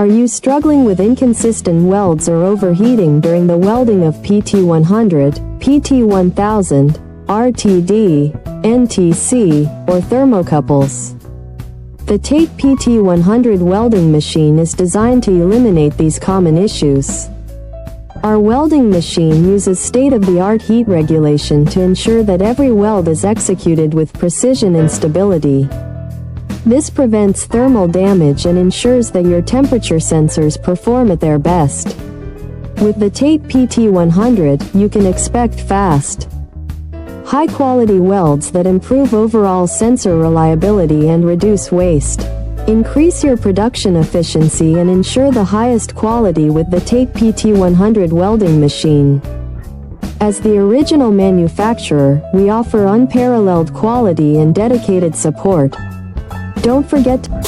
Are you struggling with inconsistent welds or overheating during the welding of PT100, PT1000, RTD, NTC, or thermocouples? The Tate PT100 welding machine is designed to eliminate these common issues. Our welding machine uses state-of-the-art heat regulation to ensure that every weld is executed with precision and stability. This prevents thermal damage and ensures that your temperature sensors perform at their best. With the Tate PT100, you can expect fast, high-quality welds that improve overall sensor reliability and reduce waste. Increase your production efficiency and ensure the highest quality with the Tate PT100 welding machine. As the original manufacturer, we offer unparalleled quality and dedicated support. Don't forget to